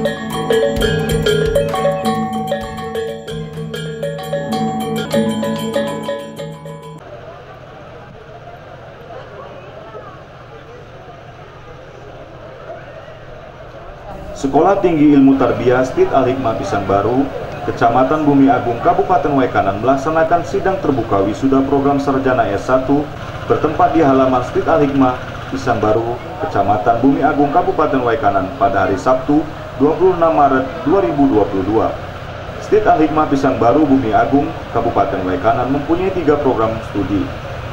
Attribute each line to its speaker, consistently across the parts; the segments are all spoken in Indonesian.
Speaker 1: Sekolah Tinggi Ilmu Tarbiyah Stid Al-Hikmah Pisangbaru, Kecamatan Bumi Agung, Kabupaten Waikanan melaksanakan sidang terbuka wisuda program sarjana S1 bertempat di halaman Stid Al-Hikmah Pisangbaru, Kecamatan Bumi Agung, Kabupaten Waikanan pada hari Sabtu 26 Maret 2022. Stid Al-Hikmah Pisangbaru Bumi Agung, Kabupaten Waikanan mempunyai 3 program studi,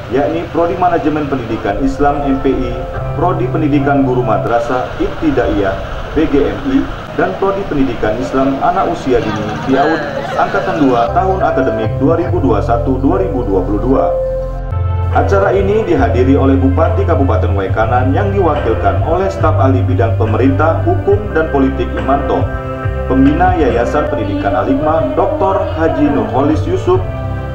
Speaker 1: yakni Prodi Manajemen Pendidikan Islam MPI, Prodi Pendidikan Guru Madrasah Ibtidaiyah PGMI, dan Prodi Pendidikan Islam Anak Usia Dini PIAUD Angkatan 2 tahun akademik 2021-2022. Acara ini dihadiri oleh Bupati Kabupaten Waikanan yang diwakilkan oleh staf ahli bidang pemerintah, hukum, dan politik Imanto, Pembina Yayasan Pendidikan Al-Hikmah Dr. Haji Nurholis Yusuf,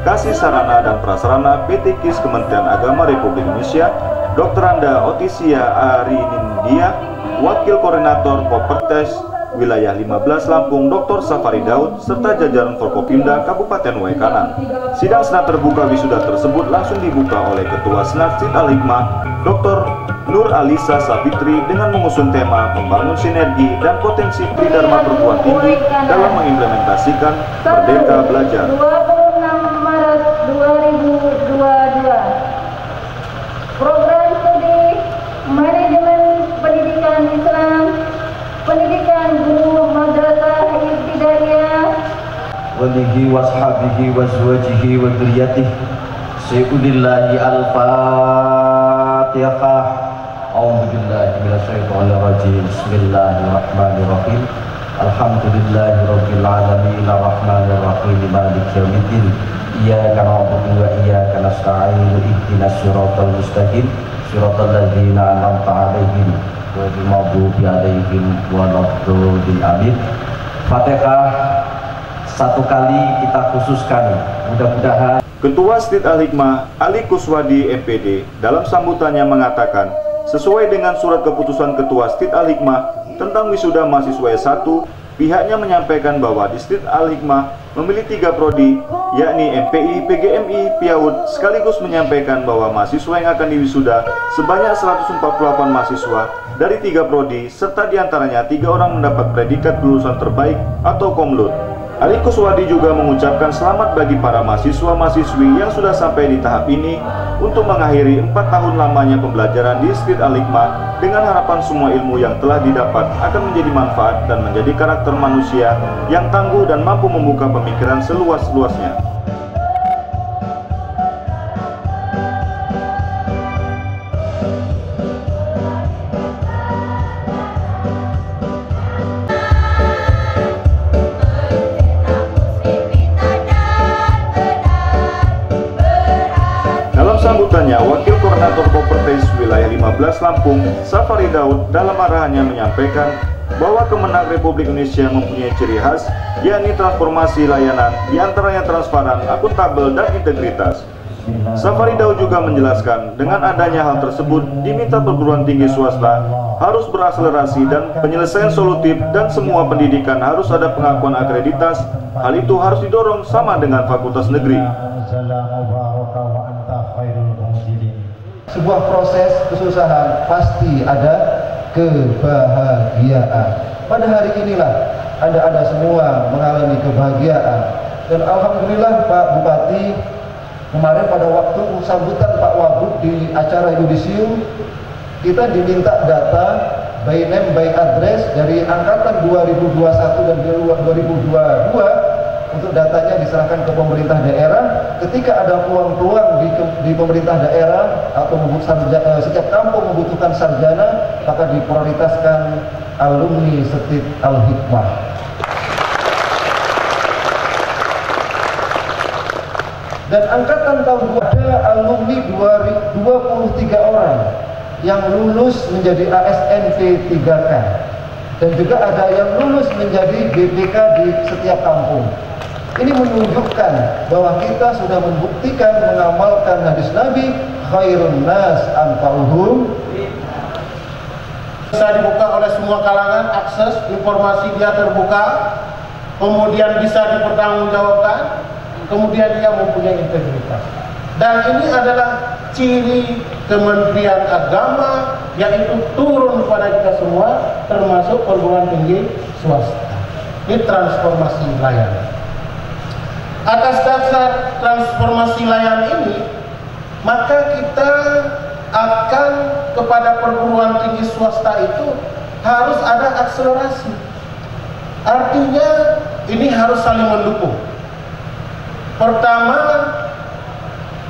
Speaker 1: Kasih Sarana dan Prasarana PT KIS Kementerian Agama Republik Indonesia, Dr. Anda Otisia Arinindya, Wakil Koordinator Kopertes Wilayah 15 Lampung Dr. Safari Daud, serta jajaran Forkopimda Kabupaten Waikanan. Sidang senat terbuka wisuda tersebut langsung dibuka oleh Ketua Senat Stid Al-Hikmah Dr. Nur Alisa Savitri dengan mengusung tema membangun sinergi dan potensi Tridharma Perguruan Tinggi dalam mengimplementasikan Merdeka Belajar.
Speaker 2: 26 Maret 2022. Program studi Manajemen Pendidikan Islam, Pendidikan Guru Madrasah Ibtidaiyah,
Speaker 3: walihi washabihi wazwajihi wa dzurriyyatihi. Sayyidillahi al-Fatihah. A'udzubillahi minasyaitonir rajim. Bismillahirrahmanirrahim. Alhamdulillahirabbil alamin arrahmanir rahim maliki yaumiddin. Iyyaka na'budu wa iyyaka nasta'in. Ihdinas siratal mustaqim. Siratal ladzina an'amta 'alaihim ghairil maghdubi 'alaihim waladdallin. Amin. Fatihah satu kali kita khususkan, mudah-mudahan.
Speaker 1: Ketua Stid Al-Hikmah Ali Kuswadi MPD dalam sambutannya mengatakan, sesuai dengan surat keputusan Ketua Stid Al-Hikmah tentang wisuda mahasiswa S1, pihaknya menyampaikan bahwa di Stid Al-Hikmah memilih 3 prodi, yakni MPI, PGMI, PIAUD, sekaligus menyampaikan bahwa mahasiswa yang akan diwisuda sebanyak 148 mahasiswa dari 3 prodi, serta diantaranya 3 orang mendapat predikat lulusan terbaik atau Komlut. Ali Kuswadi juga mengucapkan selamat bagi para mahasiswa-mahasiswi yang sudah sampai di tahap ini untuk mengakhiri 4 tahun lamanya pembelajaran di Stid Al-Hikmah dengan harapan semua ilmu yang telah didapat akan menjadi manfaat dan menjadi karakter manusia yang tangguh dan mampu membuka pemikiran seluas-luasnya. Sambutannya, Wakil Koordinator Kopertes Wilayah 15 Lampung, Safari Daud, dalam arahannya menyampaikan bahwa Kemenag Republik Indonesia mempunyai ciri khas, yakni transformasi layanan, diantaranya transparan, akuntabel, dan integritas. Safari Daud juga menjelaskan, dengan adanya hal tersebut, diminta perguruan tinggi swasta harus berakselerasi dan penyelesaian solutif, dan semua pendidikan harus ada pengakuan akreditas. Hal itu harus didorong sama dengan fakultas negeri.
Speaker 4: Sebuah proses kesusahan pasti ada kebahagiaan. Pada hari inilah Anda semua mengalami kebahagiaan. Dan alhamdulillah Pak Bupati, kemarin pada waktu sambutan Pak Wagub di acara yudisium, kita diminta data by name by address dari angkatan 2021 dan 2022 untuk datanya diserahkan ke pemerintah daerah. Ketika ada peluang-peluang di pemerintah daerah atau setiap kampung membutuhkan sarjana, maka diprioritaskan alumni Stid Al-Hikmah. Dan angkatan tahun 2 ada alumni 23 orang yang lulus menjadi ASN P3K, dan juga ada yang lulus menjadi BPK di setiap kampung. Ini menunjukkan bahwa kita sudah membuktikan mengamalkan hadis Nabi, khairun nas anfa'uhum
Speaker 5: Bisa dibuka oleh semua kalangan, akses informasi dia terbuka, kemudian bisa dipertanggungjawabkan, kemudian dia mempunyai integritas. Dan ini adalah ciri Kementerian Agama, yaitu turun pada kita semua, termasuk perguruan tinggi swasta. Ini transformasi layanan. Atas dasar transformasi layanan ini, maka kita akan kepada perguruan tinggi swasta itu harus ada akselerasi. Artinya ini harus saling mendukung. Pertama,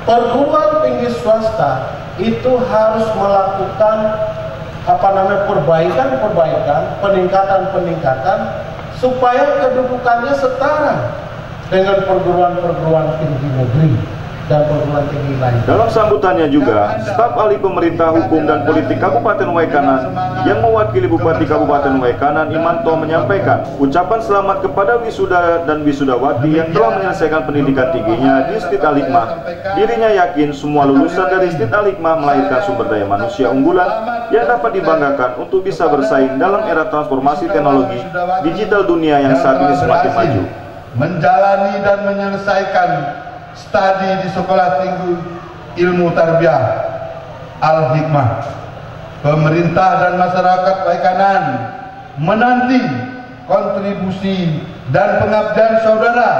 Speaker 5: perguruan tinggi swasta itu harus melakukan perbaikan, peningkatan supaya kedudukannya setara dengan perguruan tinggi negeri dan perguruan tinggi lain.
Speaker 1: Dalam sambutannya juga, staf ahli pemerintah hukum dan politik Kabupaten Waikanan yang mewakili Bupati Kabupaten Waikanan Imanto menyampaikan ucapan selamat kepada wisuda dan wisudawati yang telah menyelesaikan pendidikan tingginya di Stit Al-Hikmah. Dirinya yakin semua lulusan dari Stit Al-Hikmah melahirkan sumber daya manusia unggulan yang dapat dibanggakan untuk bisa bersaing dalam era transformasi teknologi digital dunia yang saat ini semakin maju.
Speaker 6: Menjalani dan menyelesaikan studi di Sekolah Tinggi Ilmu Tarbiyah Al-Hikmah. Pemerintah dan masyarakat Waikanan menanti kontribusi dan pengabdian saudara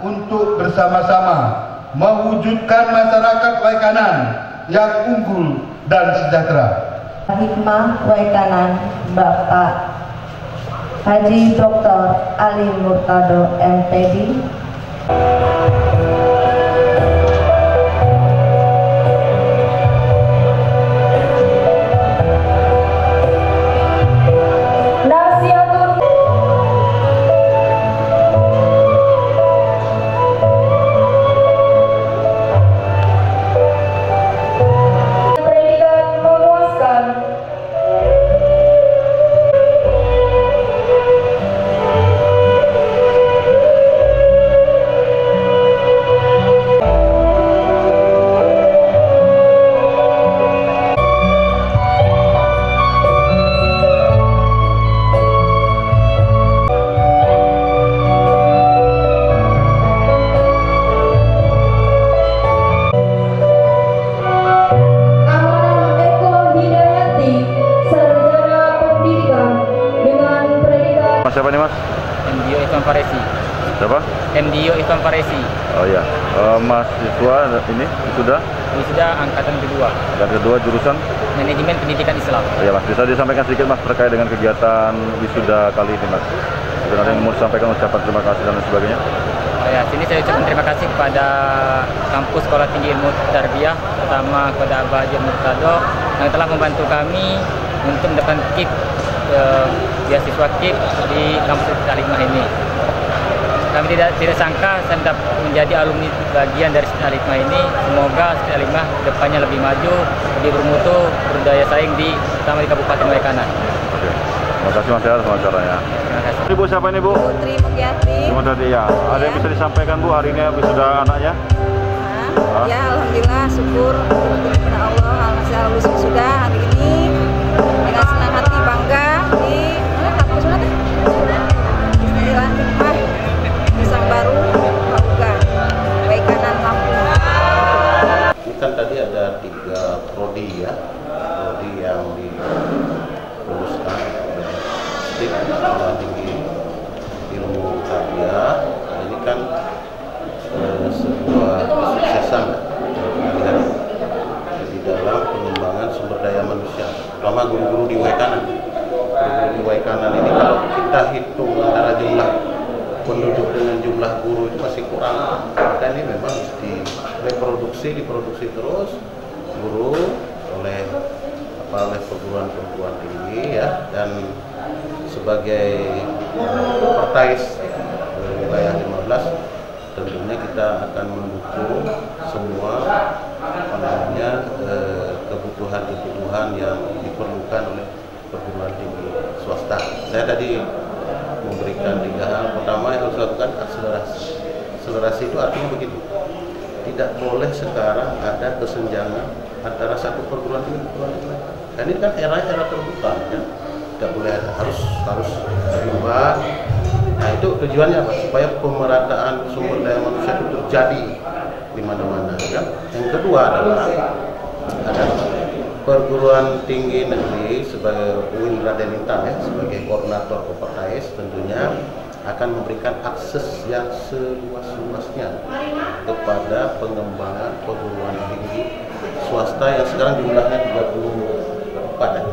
Speaker 6: untuk bersama-sama mewujudkan masyarakat Waikanan yang unggul dan sejahtera.
Speaker 2: Hikmah Waikanan Bapak Haji Dr. Ali Murtado MPD.
Speaker 1: Siapa nih Mas?
Speaker 7: MDO Ivan Faresi.
Speaker 1: Siapa?
Speaker 7: MDO Ivan Faresi.
Speaker 1: Oh iya, mahasiswa ini sudah
Speaker 7: angkatan kedua.
Speaker 1: Dan kedua jurusan
Speaker 7: Manajemen Pendidikan Islam.
Speaker 1: Oh iya Mas, bisa disampaikan sedikit Mas terkait dengan kegiatan wisuda kali ini Mas? Sebenarnya yang mau disampaikan ucapan terima kasih dan sebagainya.
Speaker 7: Oh ya, sini saya ucapkan terima kasih kepada kampus Sekolah Tinggi Ilmu Tarbiyah, terutama kepada Abah Haji Murtado yang telah membantu kami untuk mendapatkan KIP, beasiswa KIP di kampus Stit Al-Hikmah ini. Kami tidak sangka saya dapat menjadi alumni bagian dari Stit Al-Hikmah ini. Semoga Stit Al-Hikmah depannya lebih maju, lebih bermutu, berdaya saing terutama di Kabupaten Waikanan.
Speaker 1: Oke. Terima kasih Mas atas wawancaranya.
Speaker 7: Terima kasih.
Speaker 1: Ibu siapa ini Bu?
Speaker 8: Putri Mugyati.
Speaker 1: Putri ya. Ada yang bisa disampaikan Bu hari ini wisuda anaknya?
Speaker 8: Ya, alhamdulillah, syukur kepada Allah, alhamdulillah lulus wisuda hari ini dengan senang hati, bangga di mana kampus mana? Stit Al-Hikmah Pisang Baru, Mabuga, Waikanan, Lampung.
Speaker 5: Ini kan tadi ada 3 prodi ya, prodi yang diluluskan oleh Stit Sekolah Tinggi Ilmu Tarbiyah. Ini kan sebuah kesuksesan di dalam pengembangan sumber daya manusia, terutama guru-guru di Waikanan. Guru di Waikanan ini kalau kita hitung antara jumlah penduduk dengan jumlah guru itu masih kurang. Maka ini memang diproduksi terus guru oleh perguruan tinggi ya, dan sebagai partais wilayah 15 tentunya kita akan mendukung semua kebutuhan yang diperlukan oleh perguruan tinggi swasta. Saya tadi memberikan 3 hal. Pertama yang harus dilakukan akselerasi. Akselerasi itu artinya begini, tidak boleh sekarang ada kesenjangan antara satu perguruan tinggi dan perguruan tinggi. Dan ini kan era terbuka ya. tidak boleh ada, harus seimbang. Nah itu tujuannya apa? Supaya pemerataan sumber daya manusia itu terjadi di mana-mana. Ya. Yang kedua adalah ada perguruan tinggi negeri sebagai UIN Raden Intan ya, sebagai koordinator Kopassus tentunya akan memberikan akses yang seluas-luasnya kepada pengembangan perguruan tinggi swasta yang sekarang jumlahnya 34 ya.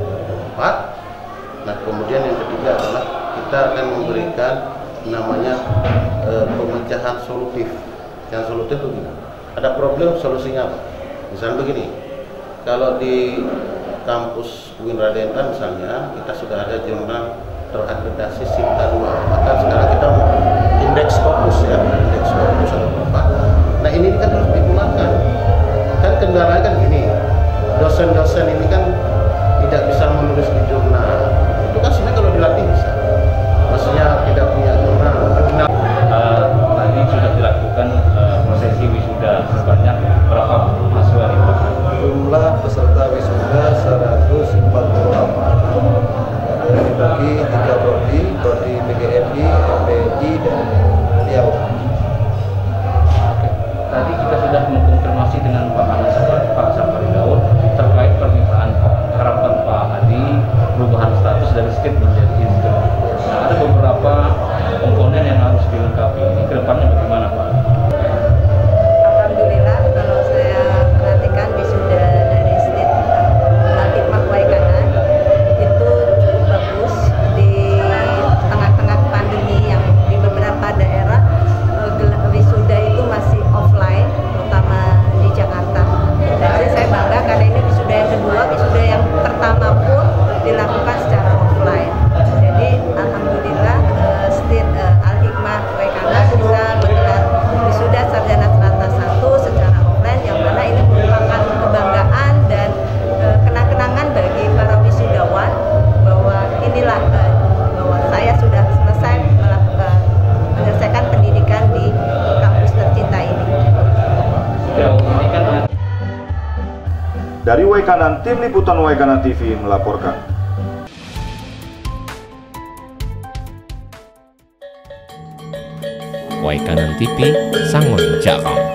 Speaker 5: Nah kemudian yang ketiga adalah kita akan memberikan namanya pemecahan solutif. Yang solutif begini, ada problem solusinya apa? Misalnya begini, kalau di kampus UIN Raden Intan misalnya kita sudah ada jurnal terakreditasi Sinta 2, maka sekarang kita mau indeks Scopus ya, indeks Scopus ada berapa. Nah ini kan harus digunakan. Kan kendalanya kan gini, dosen-dosen ini kan tidak bisa menulis di jurnal. Itu kan sebenarnya kalau dilatih bisa. Maksudnya tidak punya jurnal.
Speaker 3: Tadi sudah dilakukan prosesi wisuda sebanyak berapa mahasiswa nih Pak?
Speaker 4: Jumlah peserta wisuda 148. Dibagi 3 prodi PGRI, MPI, dan Riau.
Speaker 3: Tadi kita sudah mengkonfirmasi dengan Pak Safari Daud terkait permintaan harapan Pak Hadi perubahan status dari state menjadi instan. Nah, ada beberapa komponen yang harus dilengkapi. Ini kedepannya bagaimana Pak?
Speaker 8: Alhamdulillah kalau saya perhatikan wisuda dari state Al-Hikmah Waikanan itu cukup bagus di tengah-tengah pandemi yang di beberapa daerah wisuda itu masih offline, terutama di Jakarta. Dan saya bangga karena ini wisuda yang kedua, wisuda yang pertama pun dilakukan secara offline. Jadi alhamdulillah state Al-Hikmah Waikanan bisa menggelar wisuda sarjana strata 1 secara offline, yang mana ini merupakan kebanggaan dan kenang-kenangan bagi para wisudawan bahwa inilah bahwa saya sudah selesai menyelesaikan pendidikan di kampus tercinta ini.
Speaker 1: Dari Waikanan, tim liputan Waikanan TV melaporkan.
Speaker 9: Waikanan TV Sangon Jakong.